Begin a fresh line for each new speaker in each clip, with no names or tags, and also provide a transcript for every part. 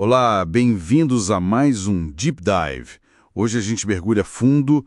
Olá, bem-vindos a mais um Deep Dive. Hoje a gente mergulha fundo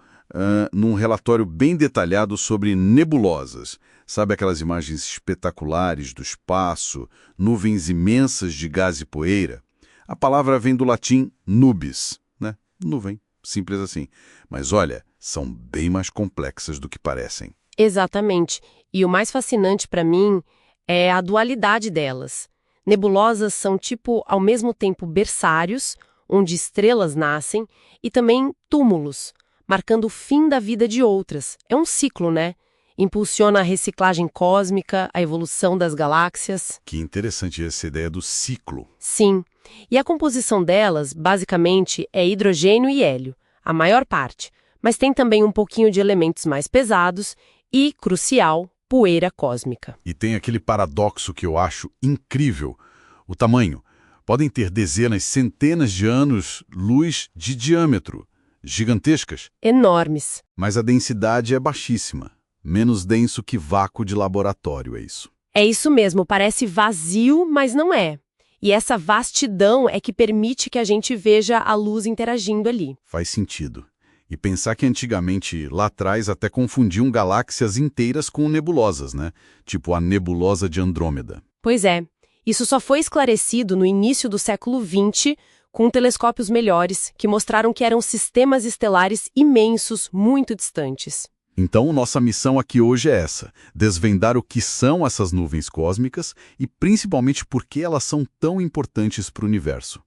num relatório bem detalhado sobre nebulosas. Sabe aquelas imagens espetaculares do espaço, nuvens imensas de gás e poeira? A palavra vem do latim nubis, né? Nuvem, simples assim. Mas olha, são bem mais complexas do que parecem.
Exatamente. E o mais fascinante para mim é a dualidade delas. Nebulosas são ao mesmo tempo berçários, onde estrelas nascem, e também túmulos, marcando o fim da vida de outras. É um ciclo, né? Impulsiona a reciclagem cósmica, a evolução das galáxias.
Que interessante essa ideia do ciclo.
Sim. E a composição delas, basicamente, é hidrogênio e hélio, a maior parte. Mas tem também um pouquinho de elementos mais pesados e, crucial, poeira cósmica.
E tem aquele paradoxo que eu acho incrível. O tamanho. Podem ter dezenas, centenas de anos-luz de diâmetro. Gigantescas.
Enormes.
Mas a densidade é baixíssima. Menos denso que vácuo de laboratório, é isso.
É isso mesmo, parece vazio, mas não é. E essa vastidão é que permite que a gente veja a luz interagindo ali.
Faz sentido. E pensar que antigamente, lá atrás, até confundiam galáxias inteiras com nebulosas, né? Tipo a nebulosa de Andrômeda.
Pois é. Isso só foi esclarecido no início do século XX, com telescópios melhores, que mostraram que eram sistemas estelares imensos, muito distantes.
Então, nossa missão aqui hoje é essa: desvendar o que são essas nuvens cósmicas e principalmente por que elas são tão importantes para o universo.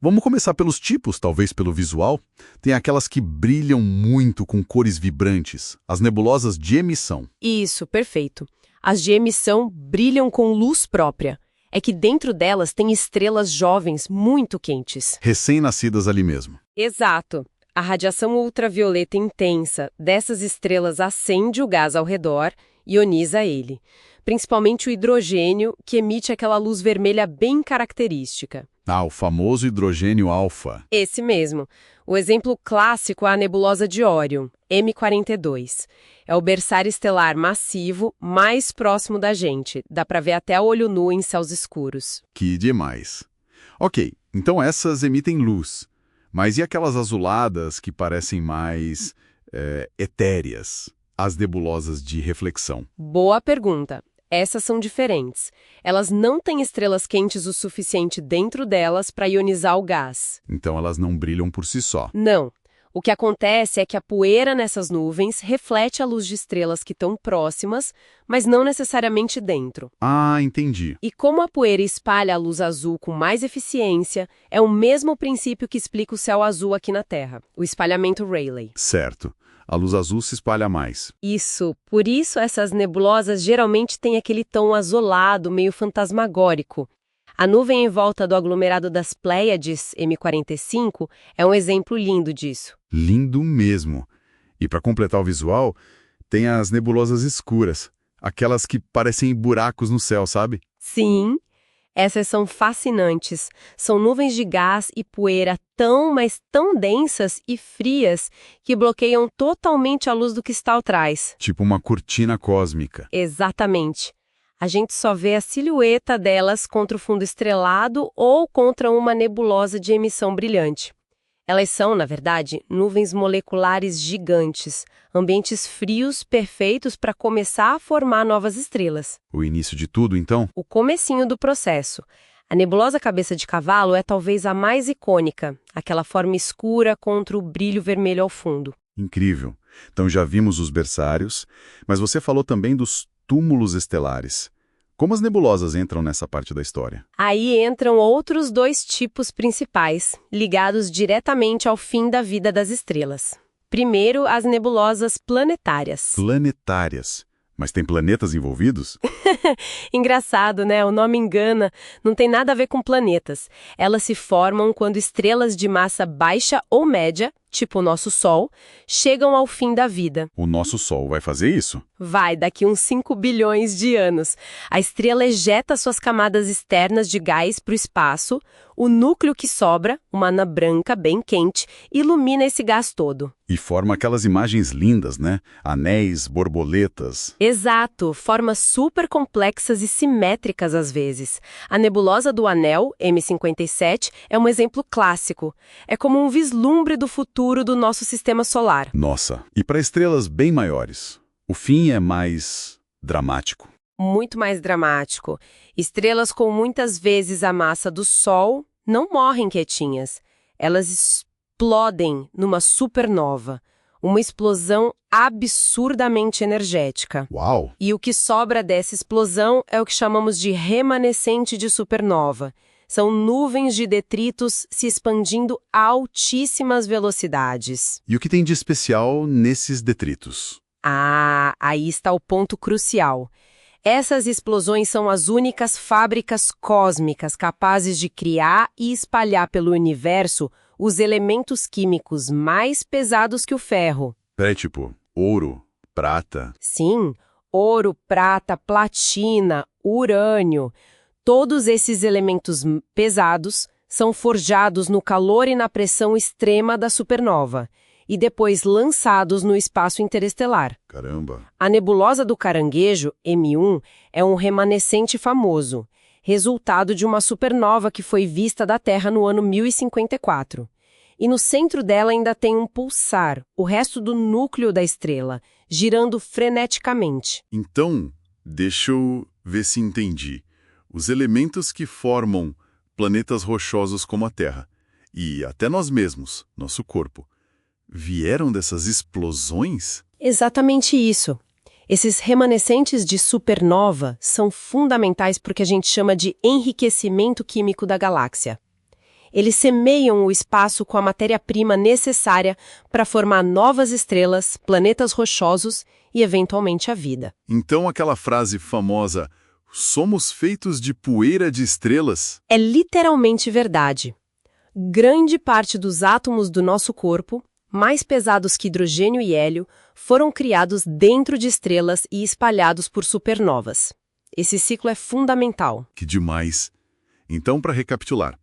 Vamos começar pelos tipos, talvez pelo visual. Tem aquelas que brilham muito com cores vibrantes, as nebulosas de emissão.
Isso, perfeito. As de emissão brilham com luz própria. É que dentro delas tem estrelas jovens muito quentes.
Recém-nascidas ali mesmo.
Exato. A radiação ultravioleta intensa dessas estrelas acende o gás ao redor e ioniza ele. Principalmente o hidrogênio, que emite aquela luz vermelha bem característica.
Ah, o famoso hidrogênio alfa.
Esse mesmo. O exemplo clássico é a nebulosa de Órion, M42. É o berçário estelar massivo mais próximo da gente. Dá para ver até a olho nu em céus escuros.
Que demais. Ok, então essas emitem luz. Mas e aquelas azuladas que parecem mais etéreas? As nebulosas de reflexão.
Boa pergunta. Essas são diferentes. Elas não têm estrelas quentes o suficiente dentro delas para ionizar o gás.
Então elas não brilham por si só.
Não. O que acontece é que a poeira nessas nuvens reflete a luz de estrelas que estão próximas, mas não necessariamente dentro.
Ah, entendi.
E como a poeira espalha a luz azul com mais eficiência, é o mesmo princípio que explica o céu azul aqui na Terra, o espalhamento Rayleigh.
Certo. A luz azul se espalha mais.
Isso. Por isso essas nebulosas geralmente têm aquele tom azulado, meio fantasmagórico. A nuvem em volta do aglomerado das Pléiades, M45, é um exemplo lindo disso.
Lindo mesmo. E para completar o visual, tem as nebulosas escuras. Aquelas que parecem buracos no céu, sabe?
Sim. Essas são fascinantes. São nuvens de gás e poeira tão, mas tão densas e frias que bloqueiam totalmente a luz do que está atrás.
Tipo uma cortina cósmica.
Exatamente. A gente só vê a silhueta delas contra o fundo estrelado ou contra uma nebulosa de emissão brilhante. Elas são, na verdade, nuvens moleculares gigantes, ambientes frios perfeitos para começar a formar novas estrelas.
O início de tudo, então?
O comecinho do processo. A nebulosa cabeça de cavalo é talvez a mais icônica, aquela forma escura contra o brilho vermelho ao fundo.
Incrível. Então já vimos os berçários, mas você falou também dos túmulos estelares. Como as nebulosas entram nessa parte da história?
Aí entram outros dois tipos principais, ligados diretamente ao fim da vida das estrelas. Primeiro, as nebulosas planetárias.
Planetárias. Mas tem planetas envolvidos?
Engraçado, né? O nome engana. Não tem nada a ver com planetas. Elas se formam quando estrelas de massa baixa ou média, tipo o nosso Sol, chegam ao fim da vida.
O nosso Sol vai fazer isso?
Vai, daqui uns 5 bilhões de anos. A estrela ejeta suas camadas externas de gás para o espaço, o núcleo que sobra, uma anã branca bem quente, ilumina esse gás todo.
E forma aquelas imagens lindas, né? Anéis, borboletas.
Exato, formas super complexas e simétricas às vezes. A nebulosa do Anel, M57, é um exemplo clássico. É como um vislumbre do futuro do nosso sistema solar.
Nossa, e para estrelas bem maiores, o fim é mais dramático.
Muito mais dramático. Estrelas com muitas vezes a massa do Sol não morrem quietinhas. Elas explodem numa supernova. Uma explosão absurdamente energética.
Uau!
E o que sobra dessa explosão é o que chamamos de remanescente de supernova. São nuvens de detritos se expandindo a altíssimas velocidades.
E o que tem de especial nesses detritos?
Ah, aí está o ponto crucial. Essas explosões são as únicas fábricas cósmicas capazes de criar e espalhar pelo universo os elementos químicos mais pesados que o ferro.
É tipo ouro, prata.
Sim, ouro, prata, platina, urânio. Todos esses elementos pesados são forjados no calor e na pressão extrema da supernova e depois lançados no espaço interestelar.
Caramba!
A nebulosa do Caranguejo, M1, é um remanescente famoso, resultado de uma supernova que foi vista da Terra no ano 1054. E no centro dela ainda tem um pulsar, o resto do núcleo da estrela, girando freneticamente.
Então, deixa eu ver se entendi. Os elementos que formam planetas rochosos como a Terra, e até nós mesmos, nosso corpo, vieram dessas explosões?
Exatamente isso. Esses remanescentes de supernova são fundamentais porque a gente chama de enriquecimento químico da galáxia. Eles semeiam o espaço com a matéria-prima necessária para formar novas estrelas, planetas rochosos e, eventualmente, a vida.
Então aquela frase famosa, somos feitos de poeira de estrelas?
É literalmente verdade. Grande parte dos átomos do nosso corpo, mais pesados que hidrogênio e hélio, foram criados dentro de estrelas e espalhados por supernovas. Esse ciclo é fundamental.
Que demais! Então, para recapitular,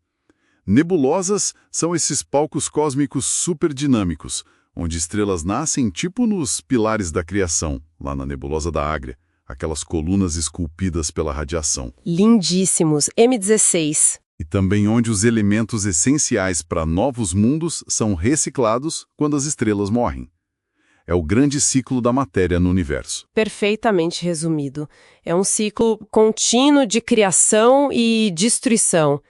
nebulosas são esses palcos cósmicos superdinâmicos, onde estrelas nascem tipo nos pilares da criação, lá na nebulosa da Ágria, aquelas colunas esculpidas pela radiação.
Lindíssimos, M16.
E também onde os elementos essenciais para novos mundos são reciclados quando as estrelas morrem. É o grande ciclo da matéria no universo.
Perfeitamente resumido. É um ciclo contínuo de criação e destruição.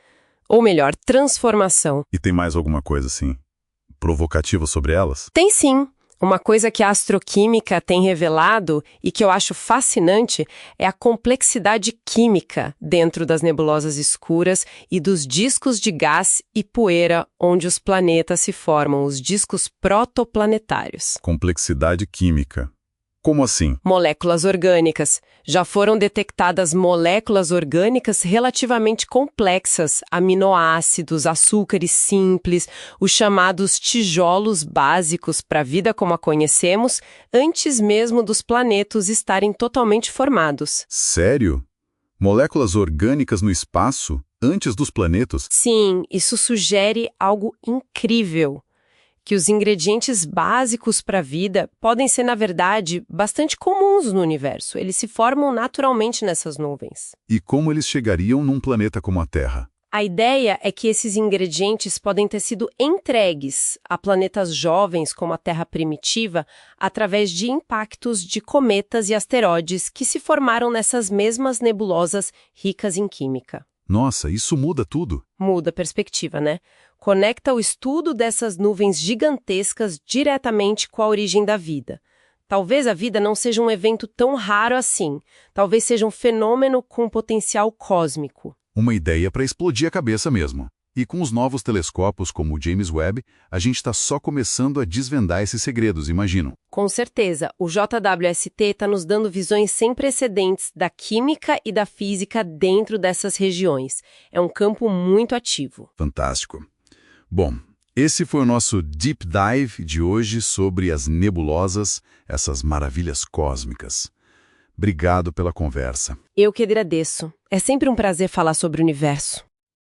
Ou melhor, transformação.
E tem mais alguma coisa assim, provocativa sobre elas?
Tem sim. Uma coisa que a astroquímica tem revelado e que eu acho fascinante é a complexidade química dentro das nebulosas escuras e dos discos de gás e poeira onde os planetas se formam, os discos protoplanetários.
Complexidade química. Como assim?
Moléculas orgânicas. Já foram detectadas moléculas orgânicas relativamente complexas, aminoácidos, açúcares simples, os chamados tijolos básicos para a vida como a conhecemos, antes mesmo dos planetas estarem totalmente formados.
Sério? Moléculas orgânicas no espaço, antes dos planetas?
Sim, isso sugere algo incrível. Que os ingredientes básicos para a vida podem ser, na verdade, bastante comuns no universo. Eles se formam naturalmente nessas nuvens.
E como eles chegariam num planeta como a Terra?
A ideia é que esses ingredientes podem ter sido entregues a planetas jovens como a Terra primitiva através de impactos de cometas e asteroides que se formaram nessas mesmas nebulosas ricas em química.
Nossa, isso muda tudo.
Muda a perspectiva, né? Conecta o estudo dessas nuvens gigantescas diretamente com a origem da vida. Talvez a vida não seja um evento tão raro assim. Talvez seja um fenômeno com potencial cósmico.
Uma ideia para explodir a cabeça mesmo. E com os novos telescópios como o James Webb, a gente está só começando a desvendar esses segredos, imagino.
Com certeza, o JWST está nos dando visões sem precedentes da química e da física dentro dessas regiões. É um campo muito ativo.
Fantástico. Bom, Esse foi o nosso Deep Dive de hoje sobre as nebulosas, essas maravilhas cósmicas. Obrigado pela conversa.
Eu que agradeço. É sempre um prazer falar sobre o universo.